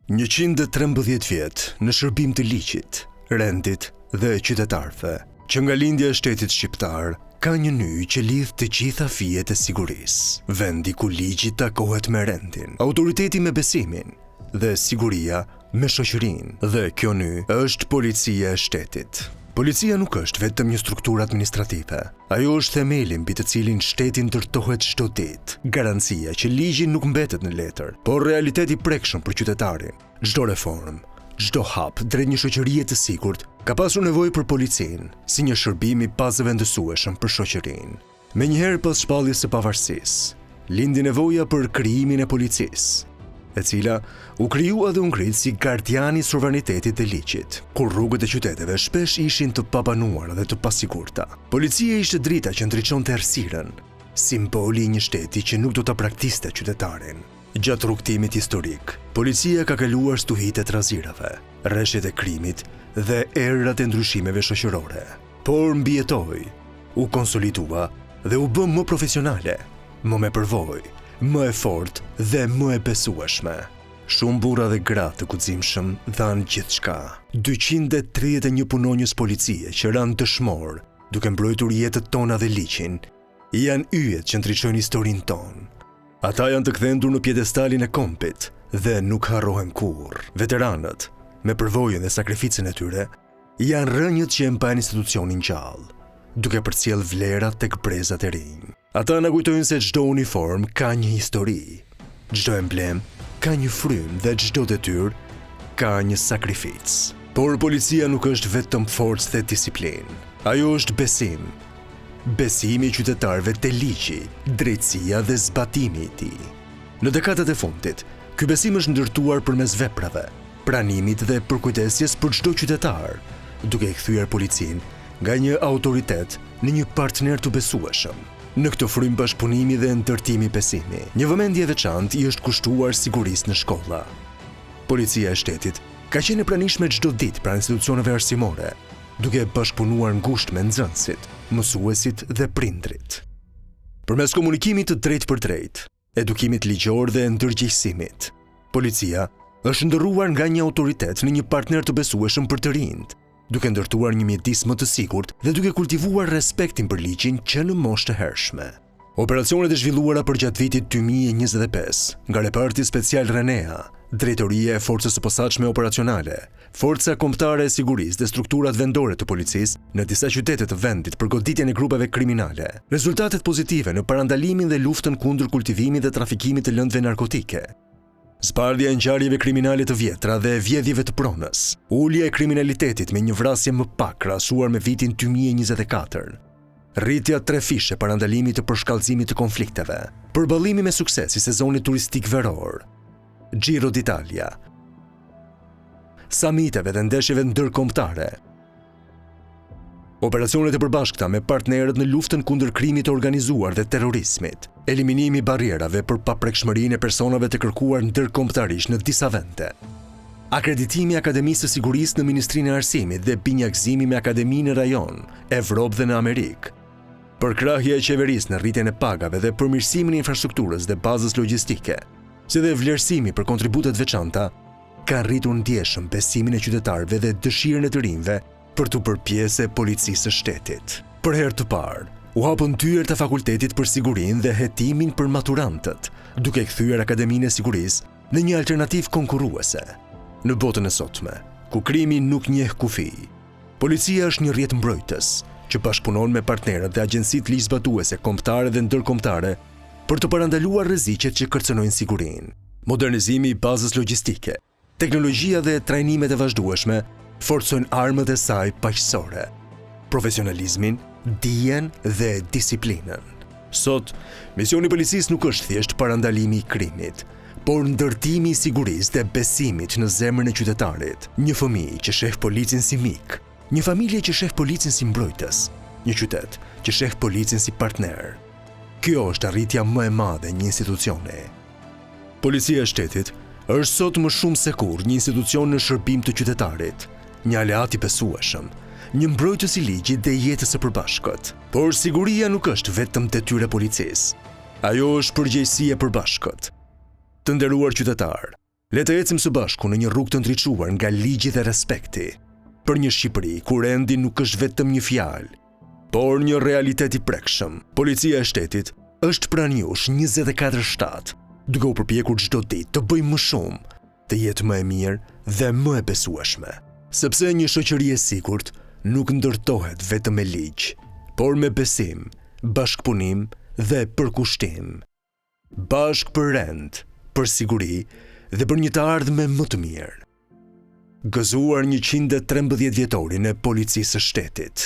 113 vjet në shërbim të ligjit, rendit dhe qytetarëve, që nga lindja e shtetit shqiptar ka një nyj që lidh të gjitha fijet e sigurisë. Vendi ku ligji takohet me rendin, autoriteti me besimin dhe siguria me shoqërinë. Dhe kjo nyj është policia e shtetit. Policia nuk është vetëm një strukturë administrative. Ajo është themeli mbi të cilin shteti ndërtohet çdo ditë. Garancia që ligji nuk mbetet në letër, por realiteti prekshëm për qytetarin. Çdo reformë, çdo hap drejt një shoqërie të sigurt ka pasur nevojë për policinë, si një shërbim i pazëvendësueshëm për shoqërinë. Menjëherë pas shpalljes së pavarësisë, lindi nevoja për krijimin e policisë, e cila u krijua dhe u ngrit si gardiani i sovranitetit të ligjit, kur rrugët e qyteteve shpesh ishin të pabanuara dhe të pasigurta. Policia ishte drita që ndriçonte errësirën, simboli i një shteti që nuk do ta praktiste qytetarin. Gjatë rrugtimit historik, policia ka kaluar stuhitë e trazirave, rreshjet e krimit dhe errat e ndryshimeve shoqërore. Por mbijetoi, u konsolidua dhe u bë më profesionale, më me përvojë, më e fortë dhe më e besueshme. Shumë burra dhe gra të guximshëm dhanë gjithçka. 231 punonjës policie që ranë dëshmor, duke mbrojtur jetët tona dhe ligjin, janë yjet që ndriçojnë historinë tonë. Ata janë të kthendur në pjedestalin e kompit dhe nuk harrohen kurrë. Veteranët, me përvojën dhe sakrificën e tyre, janë rrënjët që e mbajnë institucionin gjallë, duke përcjell vlerat tek brezat e rinj. Ata na kujtojnë se çdo uniform ka një histori, çdo emblem ka një frym dhe çdo detyrë ka një sakrificë. Por policia nuk është vetëm forcë dhe disiplinë. Ajo është besim. Besimi i qytetarëve te ligji, drejtësia dhe zbatimi i tij. Në dekadat e fundit, ky besim është ndërtuar përmes veprave, pranimit dhe përkujdesjes për çdo qytetar, duke i kthyer policinë nga një autoritet në një partner të besueshëm. Në këtë frym bashkëpunimi dhe ndërtimi besimi, një vëmendje veçantë i është kushtuar sigurisë në shkolla. Policia e shtetit ka qenë e pranishme çdo ditë pranë institucioneve arsimore, duke bashkëpunuar ngushtë me nxënësit, mësuesit dhe prindrit. Përmes komunikimit të drejtë për drejtë, edukimit ligjor dhe ndërgjegjësimit, policia është ndërruar nga një autoritet në një partner të besueshëm për të rinjt, duke ndërtuar një mjedis më të sigurt dhe duke kultivuar respektin për ligjin që në moshë të hershme. Operacionet e zhvilluara përgjatë vitit 2025 nga Reparti Special Renea, Drejtoria e Forcës së Posaçme Operacionale, Forca Kombëtare e Sigurisë dhe strukturat vendore të policisë në disa qytete të vendit për goditjen e grupeve kriminale. Rezultatet pozitive në parandalimin dhe luftën kundër kultivimit dhe trafikimit të lëndëve narkotike. Zbardhja e ngjarjeve kriminale të vjetra dhe vjedhjeve të pronës. Ulja e kriminalitetit me një vrasje më pak krahasuar me vitin 2024. Rritja 3 fishe parandalimit të përshkallëzimit të konflikteve. Përballimi me sukses i sezonit turistik veror. Giro d'Italia. Samiteve dhe ndeshjeve ndërkombëtare. Operacionet e përbashkëta me partnerët në luftën kundër krimit të organizuar dhe terrorizmit. Eliminimi i barrierave për paprekshmërinë e personave të kërkuar ndërkombëtarisht në disa vende. Akreditimi i Akademisë së Sigurisë në Ministrinë e Arsimit dhe binjakëzimi me akademi në rajon, Evropë dhe në Amerikë. Përkrahja e qeverisë në rritjen e pagave dhe përmirësimin e infrastrukturës dhe bazës logjistike, si dhe vlerësimi për kontributet veçanta, ka rritur ndjeshëm besimin e qytetarëve dhe dëshirën e të rinjve për të bërë pjesë e policisë së shtetit. Për herë të parë, u hapën dyert e fakultetit për sigurinë dhe hetimin për maturantët, duke kthyer Akademinë e Sigurisë në një alternativë konkurruese. Në botën e sotme, ku krimi nuk njeh kufi, policia është një rrjet mbrojtës që bashkëpunon me partnerët dhe agjencitë ligjzbatuese kombëtare dhe ndërkombëtare për të parandaluar rreziqet që kërcënojnë sigurinë. Modernizimi i bazës logjistike, teknologjia dhe trajnimet e vazhdueshme forcojnë armët e saj paqësore, profesionalizmin, dijen dhe disiplinën. Sot, misioni i policisë nuk është thjesht parandalimi i krimit, por ndërtimi i sigurisë dhe besimit në zemrën e qytetarit. Një fëmijë që sheh policin si mik, një familje që sheh policin si mbrojtës, një qytet që sheh policin si partner. Kjo është arritja më e madhe e një institucioni. Policia e shtetit është sot më shumë se kurrë një institucion në shërbim të qytetarit, një aleat i besueshëm, një mbrojtës i ligjit dhe jetës së përbashkët. Por siguria nuk është vetëm detyrë e policisë. Ajo është përgjegjësi e përbashkët. Të nderuar qytetar, Le të ecim së bashku në një rrugë të ndriçuar nga ligji dhe respekti, për një Shqipëri ku rendi nuk është vetëm një fjalë, por një realitet i prekshëm. Policia e shtetit është pranë jush 24/7, duke u përpjekur çdo ditë të bëjë më shumë, të jetë më e mirë dhe më e besueshme. Sepse një shoqëri e sigurt nuk ndërtohet vetëm me ligj, por me besim, bashkëpunim dhe përkushtim. Bashk për rend, për siguri dhe për një të ardhme më të mirë. Gëzuar 113 vjetorin e policisë së shtetit.